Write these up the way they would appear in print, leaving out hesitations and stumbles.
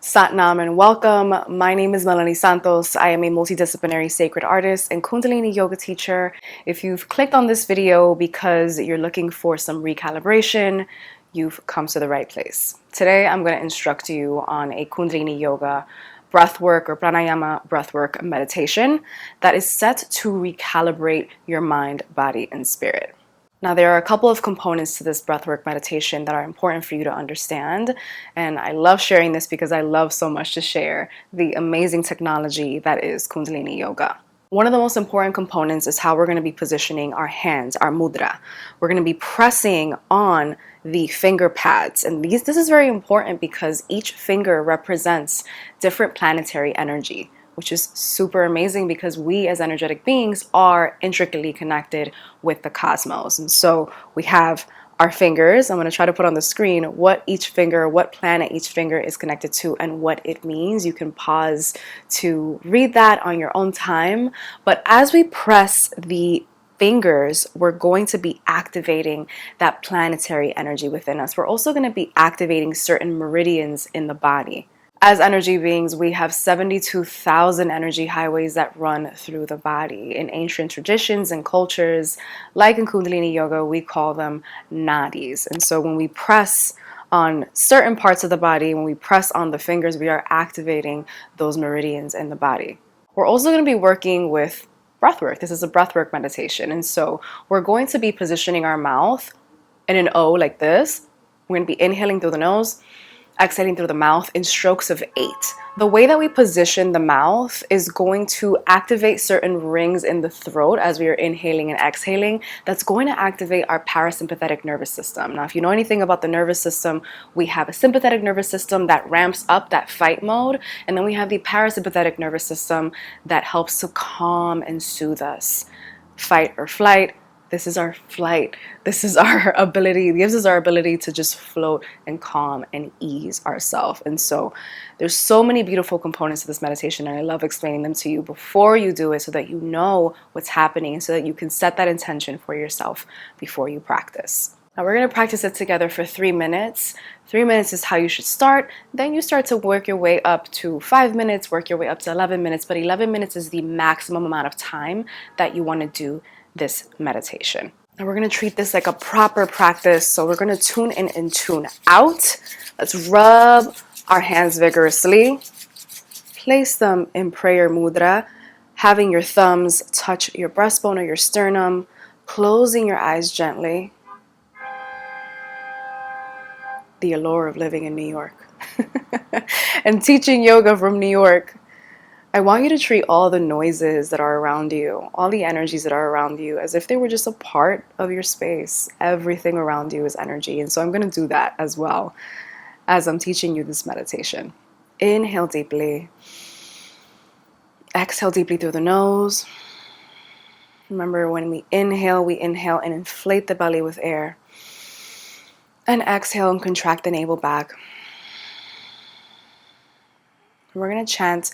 Satnam and welcome. My name is Melanie Santos. I am a multidisciplinary sacred artist and Kundalini Yoga teacher. If you've clicked on this video because you're looking for some recalibration, you've come to the right place. Today, I'm going to instruct you on a Kundalini Yoga breathwork or pranayama breathwork meditation that is set to recalibrate your mind, body, and spirit. Now, there are a couple of components to this breathwork meditation that are important for you to understand, and I love sharing this because I love so much to share the amazing technology that is Kundalini Yoga. One of the most important components is how we're going to be positioning our hands, our mudra. We're going to be pressing on the finger pads, and this is very important because each finger represents different planetary energy, which is super amazing because we as energetic beings are intricately connected with the cosmos. And so we have our fingers. I'm going to try to put on the screen what each finger, what planet each finger is connected to and what it means. You can pause to read that on your own time. But as we press the fingers, we're going to be activating that planetary energy within us. We're also going to be activating certain meridians in the body. As energy beings, we have 72,000 energy highways that run through the body. In ancient traditions and cultures, like in Kundalini Yoga, we call them nadis. And so when we press on certain parts of the body, when we press on the fingers, we are activating those meridians in the body. We're also going to be working with breathwork. This is a breathwork meditation. And so we're going to be positioning our mouth in an O like this. We're going to be inhaling through the nose, exhaling through the mouth in strokes of 8. The way that we position the mouth is going to activate certain rings in the throat as we are inhaling and exhaling. That's going to activate our parasympathetic nervous system. Now, if you know anything about the nervous system, we have a sympathetic nervous system that ramps up that fight mode, and then we have the parasympathetic nervous system that helps to calm and soothe us. Fight or flight. This is our flight. This is our ability, it gives us our ability to just float and calm and ease ourselves. And so there's so many beautiful components to this meditation, and I love explaining them to you before you do it so that you know what's happening and so that you can set that intention for yourself before you practice. Now we're going to practice it together for 3 minutes. 3 minutes is how you should start. Then you start to work your way up to 5 minutes, work your way up to 11 minutes, but 11 minutes is the maximum amount of time that you want to do this meditation. And we're going to treat this like a proper practice. So we're going to tune in and tune out. Let's rub our hands vigorously. Place them in prayer mudra, having your thumbs touch your breastbone or your sternum, closing your eyes gently. The allure of living in New York and teaching yoga from New York. I want you to treat all the noises that are around you, all the energies that are around you, as if they were just a part of your space. Everything around you is energy. And so I'm going to do that as well as I'm teaching you this meditation. Inhale deeply. Exhale deeply through the nose. Remember, when we inhale and inflate the belly with air. And exhale and contract the navel back. We're going to chant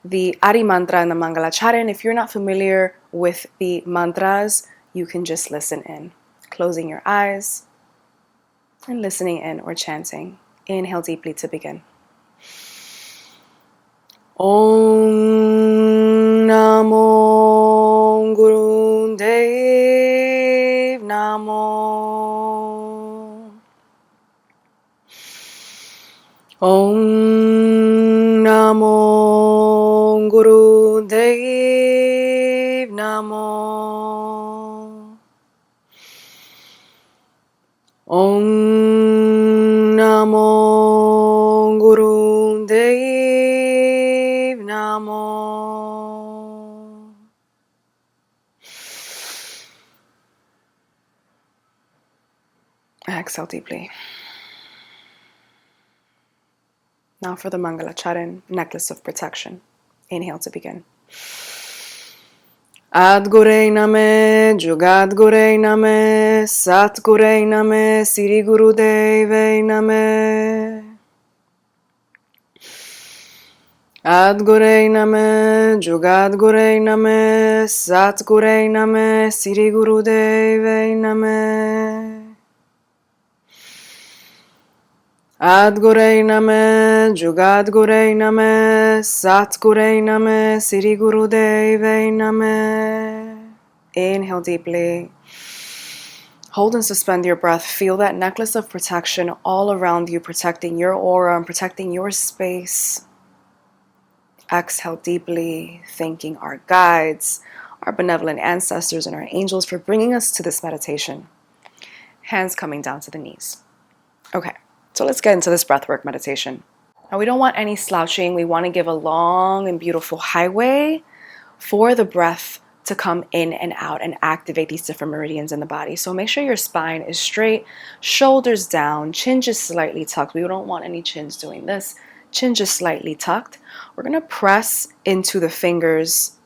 the Adi mantra and the Mangalacharya. If you're not familiar with the mantras, you can just listen in, closing your eyes and listening in or chanting. Inhale deeply to begin. Om Namo Guru Dev Namo. Om Namo Guru Dev Namo. Om Namo Guru Dev Namo. Exhale deeply. Now for the Mangalacharya, necklace of protection. Inhale to begin. Adgurei Name, Jugadgurei Name, Satgurei Name, Siri Guru Devei Name. Adgurei Name, Jugadgurei Name, Satgurei Name, Siri Guru Devei Name. Adgurei Name, Jugadgurei Name, Satgurei Name, Siri Guru Deve Name. Inhale deeply. Hold and suspend your breath. Feel that necklace of protection all around you, protecting your aura and protecting your space. Exhale deeply, thanking our guides, our benevolent ancestors, and our angels for bringing us to this meditation. Hands coming down to the knees. Okay, so let's get into this breathwork meditation. Now, we don't want any slouching. We want to give a long and beautiful highway for the breath to come in and out and activate these different meridians in the body. So make sure your spine is straight, shoulders down, chin just slightly tucked. We don't want any chins doing this. Chin just slightly tucked. We're going to press into the fingers,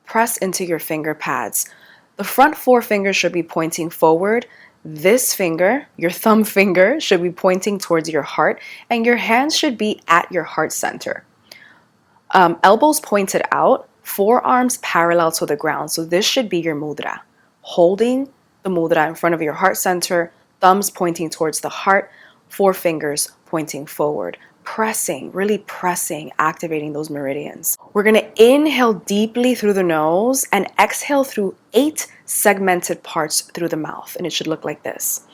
press into your finger pads. The front four fingers should be pointing forward. This finger, your thumb finger, should be pointing towards your heart, and your hands should be at your heart center. Elbows pointed out, forearms parallel to the ground. So this should be your mudra. Holding the mudra in front of your heart center, thumbs pointing towards the heart, four fingers pointing forward. Pressing, really pressing, activating those meridians. We're going to inhale deeply through the nose and exhale through 8 segmented parts through the mouth. And it should look like this.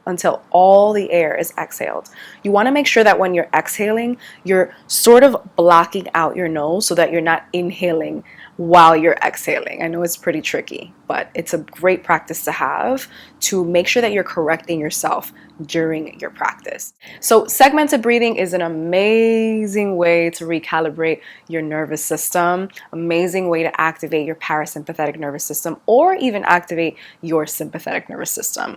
Until all the air is exhaled. You want to make sure that when you're exhaling, you're sort of blocking out your nose so that you're not inhaling while you're exhaling. I know it's pretty tricky, but it's a great practice to have to make sure that you're correcting yourself during your practice. So segmented breathing is an amazing way to recalibrate your nervous system, amazing way to activate your parasympathetic nervous system, or even activate your sympathetic nervous system.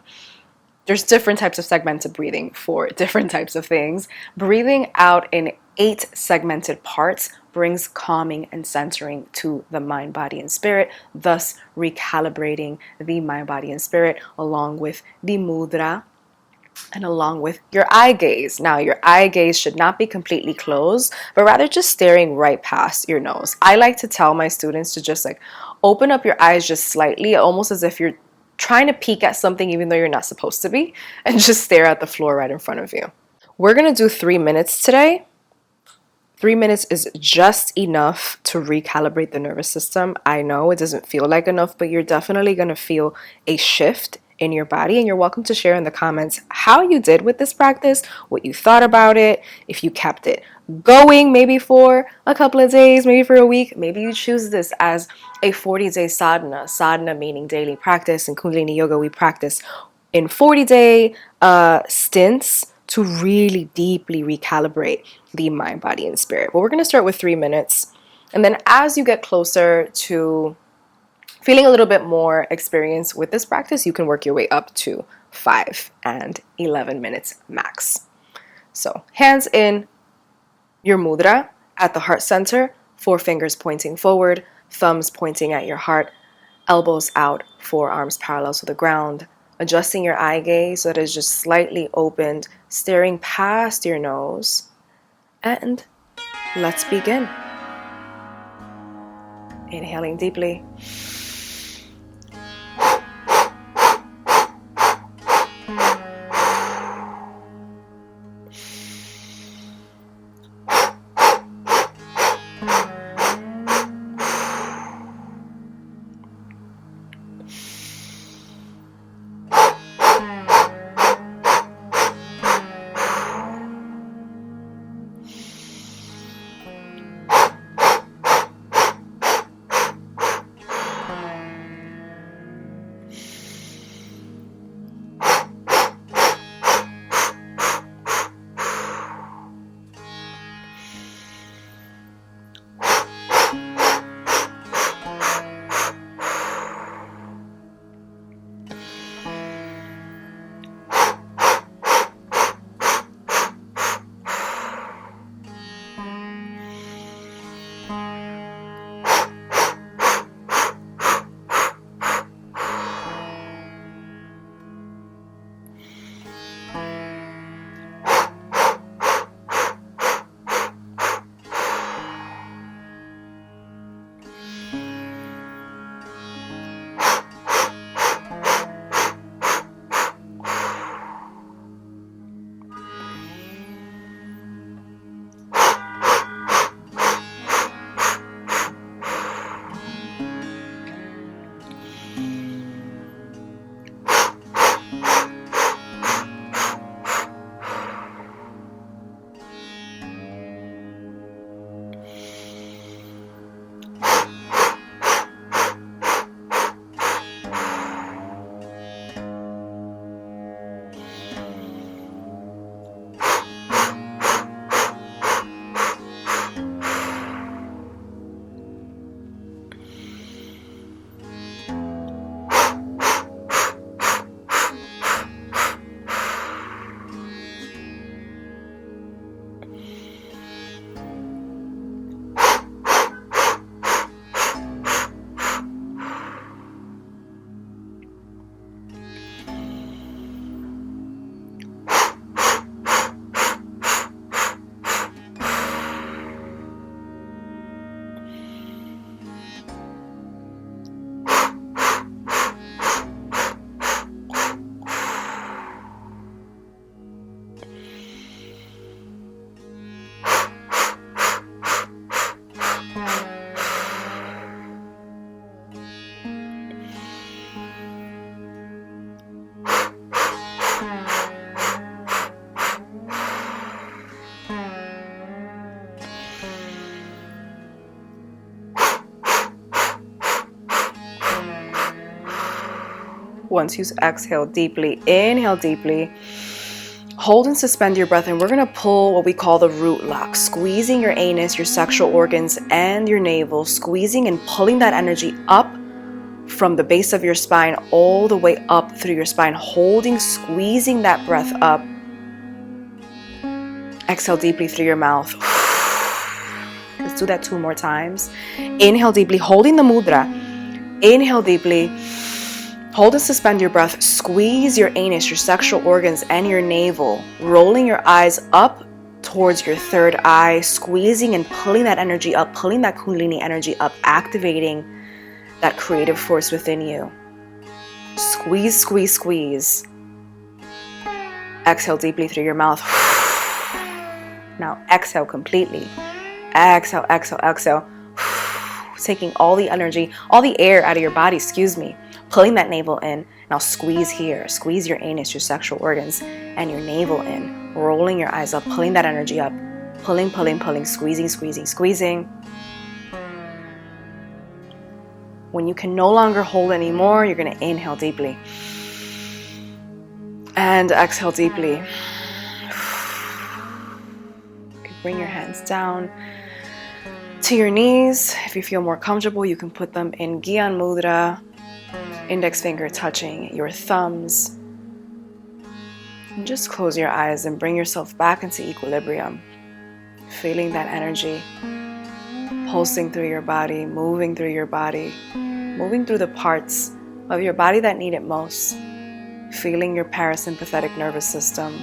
There's different types of segmented breathing for different types of things. Breathing out in 8 segmented parts brings calming and centering to the mind, body, and spirit, thus recalibrating the mind, body, and spirit along with the mudra and along with your eye gaze. Now, your eye gaze should not be completely closed, but rather just staring right past your nose. I like to tell my students to just open up your eyes just slightly, almost as if you're trying to peek at something even though you're not supposed to be, and just stare at the floor right in front of you. We're going to do 3 minutes today. 3 minutes is just enough to recalibrate the nervous system. I know it doesn't feel like enough, but you're definitely going to feel a shift in your body, and you're welcome to share in the comments how you did with this practice, what you thought about it, if you kept it going maybe for a couple of days, maybe for a week. Maybe you choose this as a 40-day sadhana meaning daily practice. In Kundalini Yoga, we practice in 40-day stints to really deeply recalibrate the mind, body, and spirit. But we're going to start with 3 minutes, and then as you get closer to feeling a little bit more experience with this practice, you can work your way up to 5 and 11 minutes max. So hands in your mudra at the heart center, 4 fingers pointing forward, thumbs pointing at your heart, elbows out, forearms parallel to the ground, adjusting your eye gaze so that it's just slightly opened, staring past your nose. And let's begin. Inhaling deeply. Once you exhale deeply, inhale deeply. Hold and suspend your breath, and we're going to pull what we call the root lock, squeezing your anus, your sexual organs, and your navel, squeezing and pulling that energy up from the base of your spine all the way up through your spine, holding, squeezing that breath up. Exhale deeply through your mouth. Let's do that 2 more times. Inhale deeply, holding the mudra. Inhale deeply. Hold and suspend your breath. Squeeze your anus, your sexual organs, and your navel, rolling your eyes up towards your third eye, squeezing and pulling that energy up, pulling that Kundalini energy up, activating that creative force within you. Squeeze, squeeze, squeeze. Exhale deeply through your mouth. Now exhale completely. Exhale, exhale, exhale. Taking all the energy, all the air out of your body, pulling that navel in. Now squeeze here. Squeeze your anus, your sexual organs, and your navel in. Rolling your eyes up, pulling that energy up. Pulling, pulling, pulling, squeezing, squeezing, squeezing. When you can no longer hold anymore, you're going to inhale deeply. And exhale deeply. You can bring your hands down to your knees. If you feel more comfortable, you can put them in Gyan Mudra, index finger touching your thumbs. And just close your eyes and bring yourself back into equilibrium. Feeling that energy pulsing through your body, moving through your body, moving through the parts of your body that need it most. Feeling your parasympathetic nervous system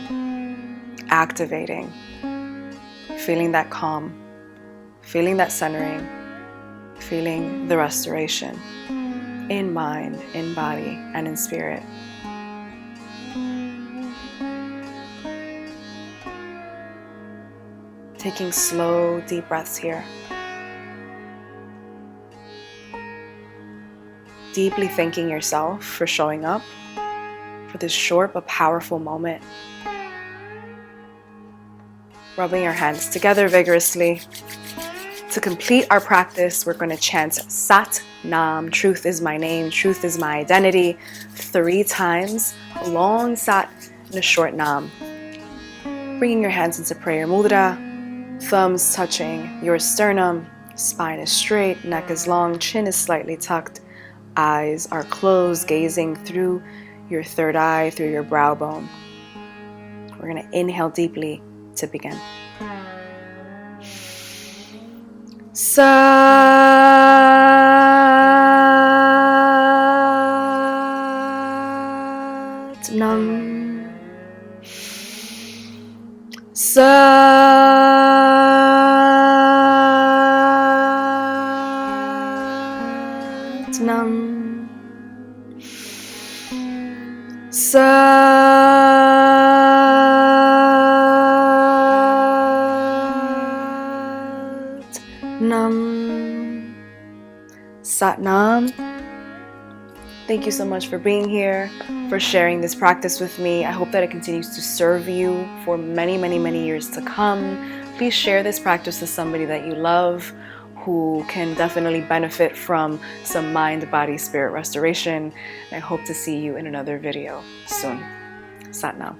activating. Feeling that calm. Feeling that centering. Feeling the restoration in mind, in body, and in spirit. Taking slow, deep breaths here. Deeply thanking yourself for showing up for this short but powerful moment. Rubbing your hands together vigorously. To complete our practice, we're going to chant Sat Nam, truth is my name, truth is my identity, 3 times, a long Sat and a short Nam. Bringing your hands into prayer mudra, thumbs touching your sternum, spine is straight, neck is long, chin is slightly tucked, eyes are closed, gazing through your third eye, through your brow bone. We're going to inhale deeply to begin. Sat Nam. Sat Nam. Sat Nam. Sat Nam. Thank you so much for being here, for sharing this practice with me. I hope that it continues to serve you for many, many, many years to come. Please share this practice with somebody that you love who can definitely benefit from some mind, body, spirit restoration. I hope to see you in another video soon. Sat Nam.